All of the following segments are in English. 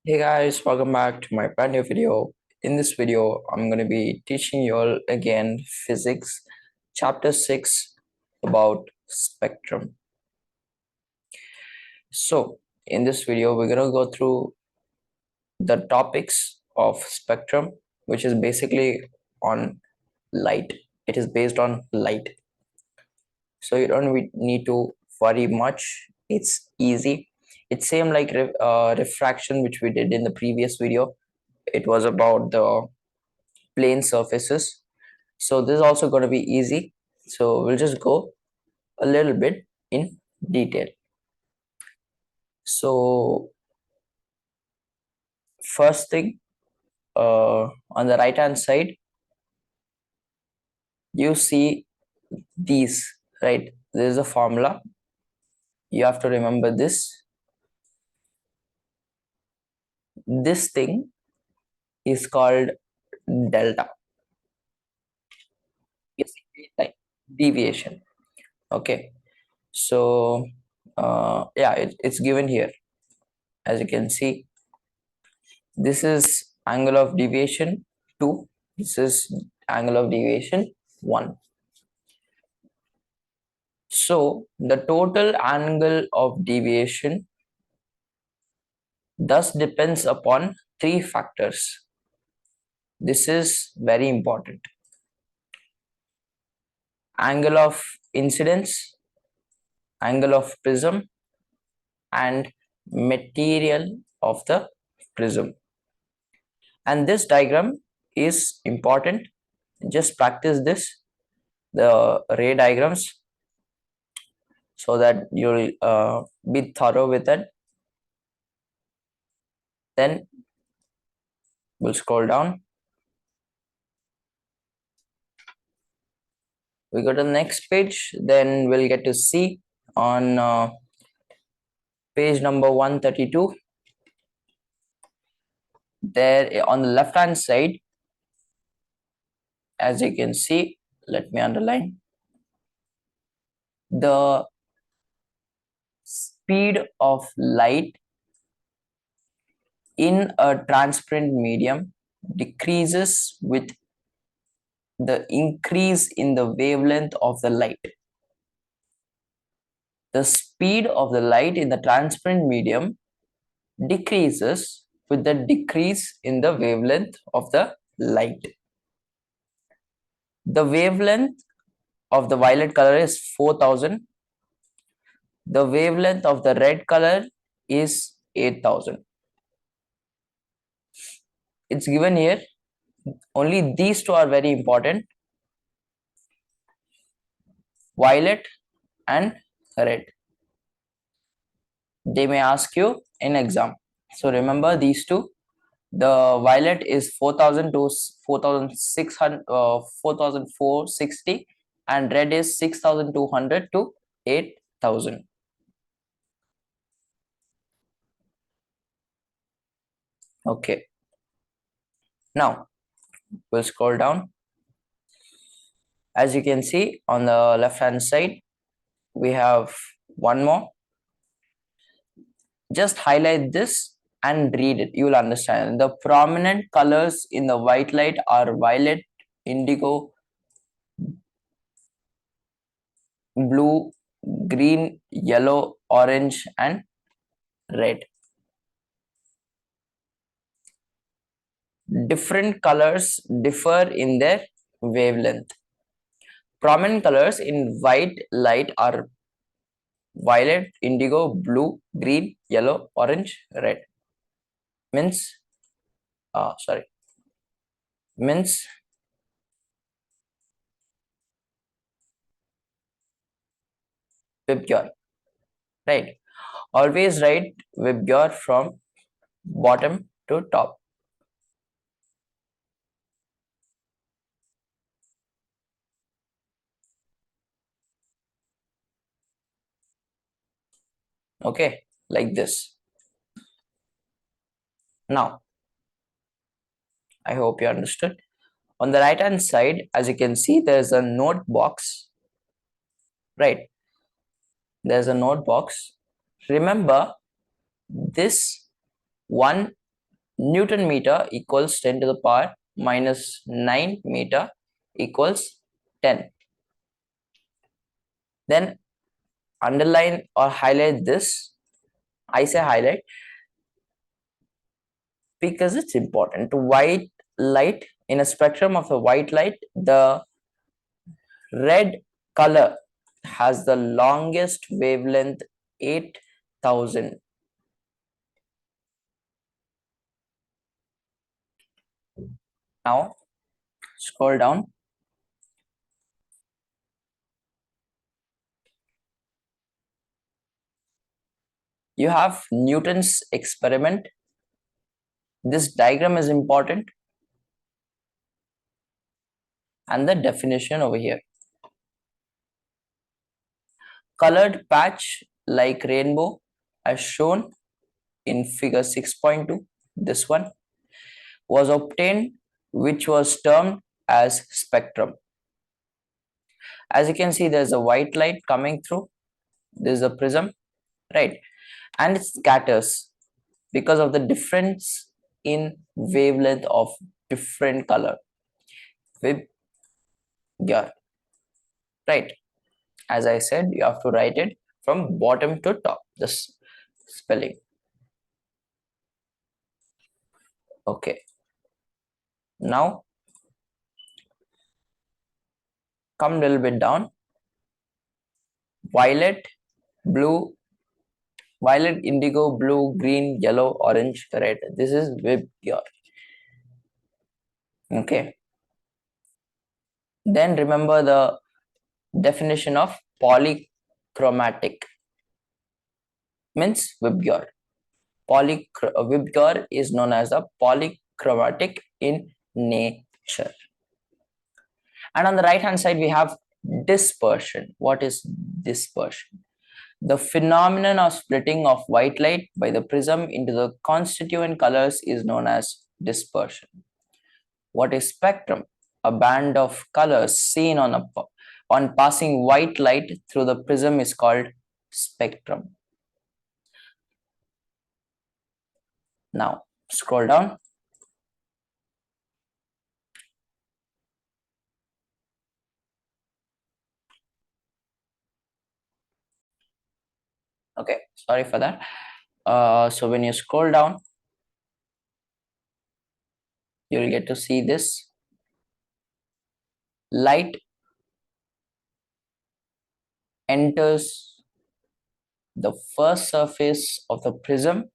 Hey guys, welcome back to my brand new video. In this video, I'm going to be teaching you all again physics chapter 6 about spectrum. So, in this video, we're going to go through the topics of spectrum, which is basically on light. It is based on light. So, you don't need to worry much. It's easy. It's same like refraction, which we did in the previous video. It was about the plane surfaces. So this is also going to be easy. So we'll just go a little bit in detail. So first thing, on the right hand side, you see these, right? This is a formula. You have to remember this. This thing is called delta. Basically, like deviation. Okay. So yeah, it's given here. As you can see, this is angle of deviation 2. This is angle of deviation 1. So the total angle of deviation thus depends upon three factors. This is very important. Angle of incidence, angle of prism, and material of the prism. And this diagram is important. Just practice this, the ray diagrams, so that you'll be thorough with it. Then we'll scroll down. We go to the next page. Then we'll get to see on page number 132. There on the left hand side, as you can see, let me underline, the speed of light in a transparent medium decreases with the increase in the wavelength of the light. The speed of the light in the transparent medium decreases with the decrease in the wavelength of the light. The wavelength of the violet color is 4000. The wavelength of the red color is 8000. It's given here. Only these two are very important: violet and red. They may ask you in exam. So remember these two. The violet is 4000 to 4600, 4460, and red is 6200 to 8000. Okay. Now we'll scroll down. As you can see on the left hand side, we have one more. Just highlight this and read it. You will understand. The prominent colors in the white light are violet, indigo, blue, green, yellow, orange, and red. Different colors differ in their wavelength. Prominent colors in white light are violet, indigo, blue, green, yellow, orange, red. Means, means Vibgyor, right? Always write Vibgyor from bottom to top. Okay, like this. Now, I hope you understood. On the right hand side, as you can see, there's a note box, right? There's a note box. Remember, this one Newton meter equals 10 to the power minus 9 meter equals 10. Then underline or highlight this. I say highlight because it's important. White light, in a spectrum of the white light, the red color has the longest wavelength, 8,000. Now scroll down. You have Newton's experiment. This diagram is important, and the definition over here. Colored patch like rainbow as shown in figure 6.2, this one, was obtained, which was termed as spectrum. As you can see, there's a white light coming through. This is a prism, right? And it scatters because of the difference in wavelength of different color. Yeah, right. As I said, you have to write it from bottom to top, this spelling. Okay. Now come a little bit down. Violet, blue, violet, indigo, blue, green, yellow, orange, red. This is Vibgyor. Okay. Then remember the definition of polychromatic means Vibgyor. Vibgyor is known as a polychromatic in nature. And on the right hand side, we have dispersion. What is dispersion? The phenomenon of splitting of white light by the prism into the constituent colors is known as dispersion. What is spectrum? A band of colors seen on passing white light through the prism is called spectrum. Now scroll down. Okay, sorry for that. So when you scroll down, you will get to see this. Light enters the first surface of the prism.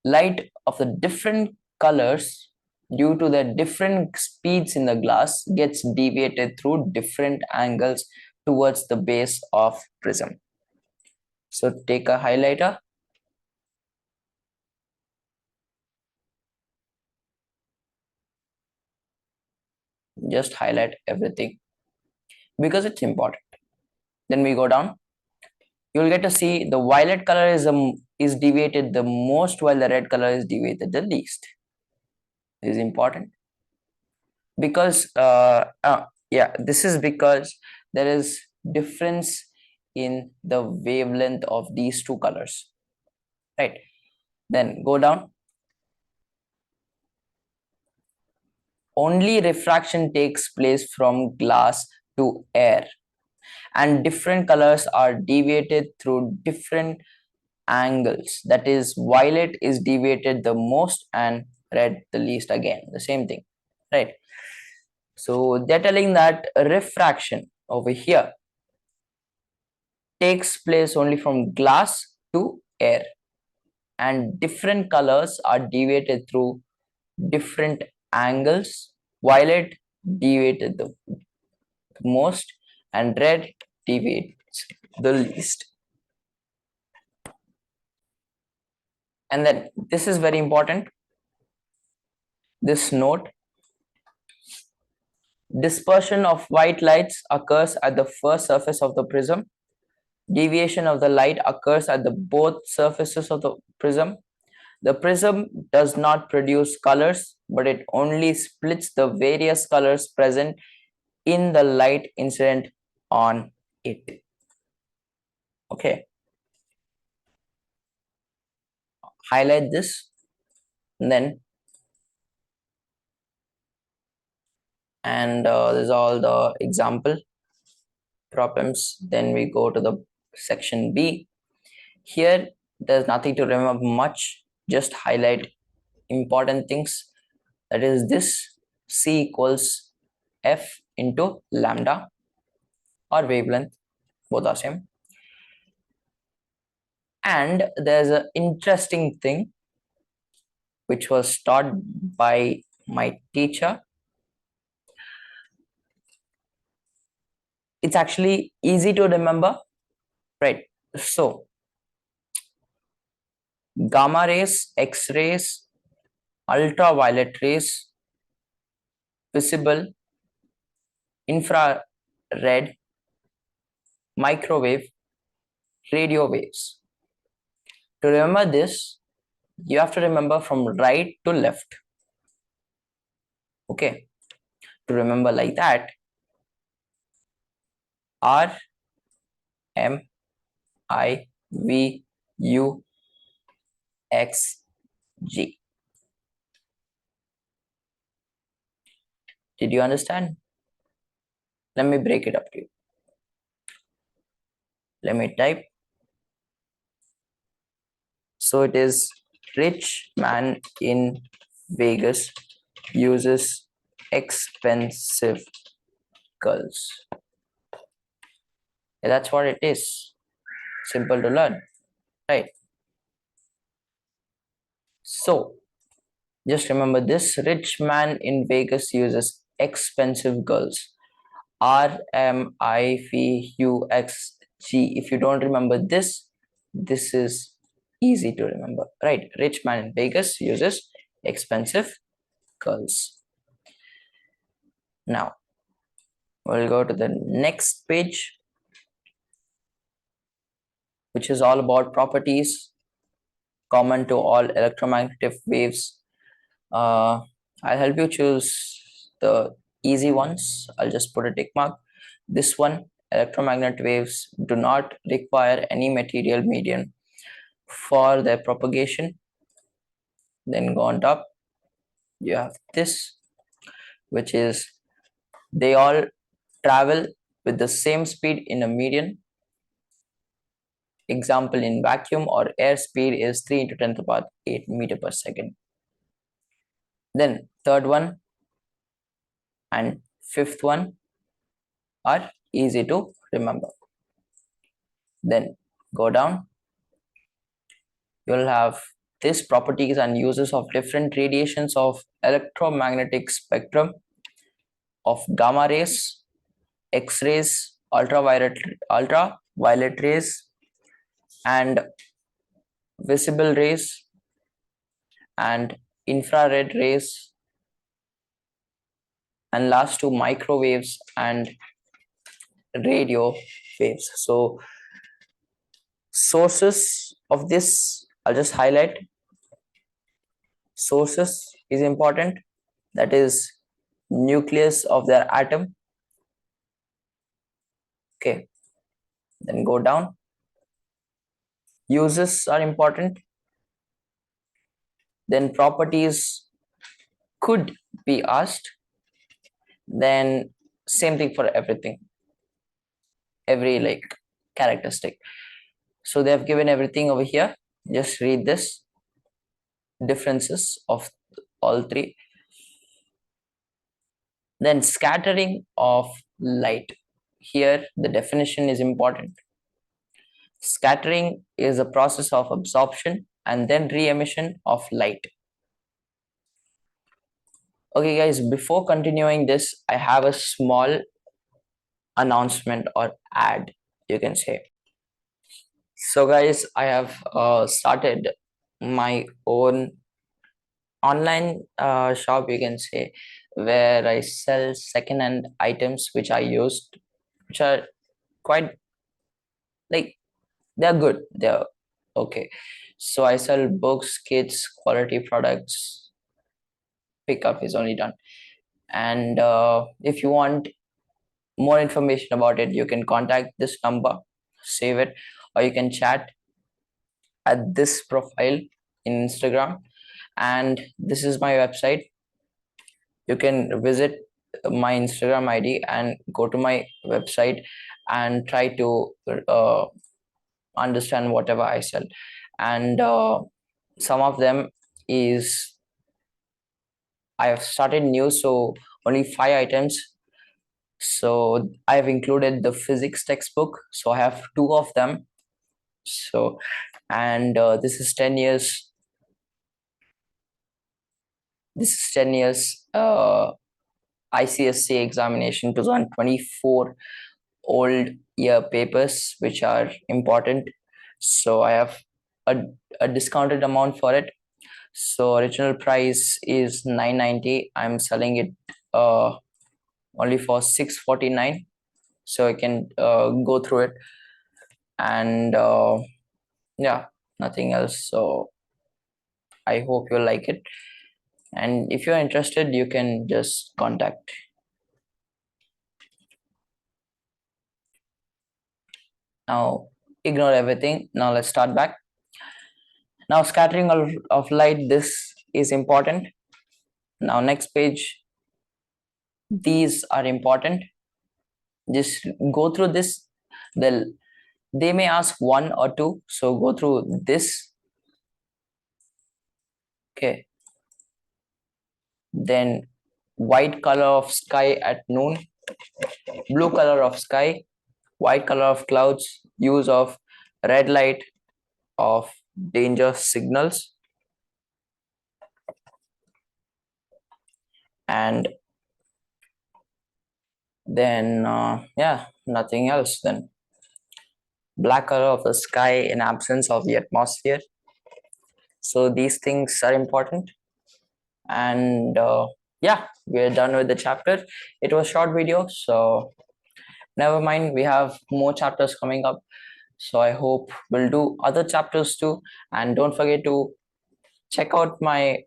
Light of the different colors, due to the different speeds in the glass, gets deviated through different angles towards the base of prism. So take a highlighter. Just highlight everything because it's important. Then we go down. You'll get to see the violet color is deviated the most, while the red color is deviated the least. This is important because yeah, this is because there is difference in the wavelength of these two colors, right? Then go down. Only refraction takes place from glass to air, and different colors are deviated through different angles. That is, violet is deviated the most and red the least. Again, the same thing, right? So they're telling that refraction over here takes place only from glass to air, and different colors are deviated through different angles. Violet deviated the most and red deviates the least. And then this is very important, this note: dispersion of white lights occurs at the first surface of the prism. Deviation of the light occurs at the both surfaces of the prism. The prism does not produce colors, but it only splits the various colors present in the light incident on it. Okay. Highlight this. And then there's all the example problems. Then we go to the section B. Here there's nothing to remember much, just highlight important things. That is this: C equals F into lambda or wavelength, both are same. And there's an interesting thing which was taught by my teacher. It's actually easy to remember, right? So gamma rays, X rays, ultraviolet rays, visible, infrared, microwave, radio waves. To remember this, you have to remember from right to left. Okay. To remember like that, R, M, I, V, U, X, G. Did you understand? Let me break it up to you. Let me type. So it is rich man in Vegas uses expensive girls. Yeah, that's what it is. Simple to learn, right? So just remember this: rich man in Vegas uses expensive girls. R M I V U X G. If you don't remember this, this is easy to remember, right? Rich man in Vegas uses expensive girls. Now we'll go to the next page, which is all about properties common to all electromagnetic waves. Uh, I'll help you choose the easy ones. I'll just put a tick mark. This one: electromagnetic waves do not require any material medium for their propagation. Then go on top, you have this, which is they all travel with the same speed in a medium. Example, in vacuum or air, speed is 3 into 10 to the power 8 meter per second. Then third one and fifth one are easy to remember. Then go down, you'll have these properties and uses of different radiations of electromagnetic spectrum of gamma rays, X-rays, ultraviolet rays, and visible rays, and infrared rays, and last two microwaves and radio waves. So sources of this, I'll just highlight. Sources is important, that is nucleus of their atom. Okay, then go down. Uses are important. Then properties could be asked. Then same thing for everything, every like characteristic. So they have given everything over here. Just read this: differences of all three. Then scattering of light. Here the definition is important. Scattering is a process of absorption and then re-emission of light. Okay guys, before continuing this, I have a small announcement or ad, you can say. So guys, I have started my own online shop, you can say, where I sell second-hand items which I used, which are quite like, they're good, they're okay. So I sell books, kits, quality products. Pickup is only done. And if you want more information about it, you can contact this number, save it, or you can chat at this profile in Instagram, and this is my website. You can visit my Instagram ID and go to my website and try to understand whatever I sell. And some of them is I have started new, so only 5 items. So I have included the physics textbook. So I have two of them. So, and this is 10 years. This is 10 years ICSC examination 2024 old year papers, which are important. So I have a, a discounted amount for it. So original price is 990. I'm selling it only for 649. So I can go through it, and yeah, nothing else. So I hope you like it, and if you're interested, you can just contact. Now ignore everything. Now let's start back. Now scattering of light, this is important. Now next page, these are important. Just go through this. They'll they may ask one or two, so go through this. Okay, then white color of sky at noon, blue color of sky, white color of clouds, use of red light of danger signals, and then yeah, nothing else. Then black color of the sky in absence of the atmosphere. So these things are important. And yeah, we're done with the chapter. It was short video, so never mind, we have more chapters coming up. So I hope we'll do other chapters too. And don't forget to check out my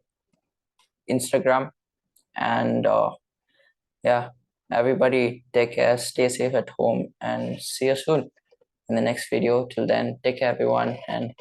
Instagram. And yeah, everybody take care, stay safe at home, and see you soon in the next video. Till then, take care everyone, and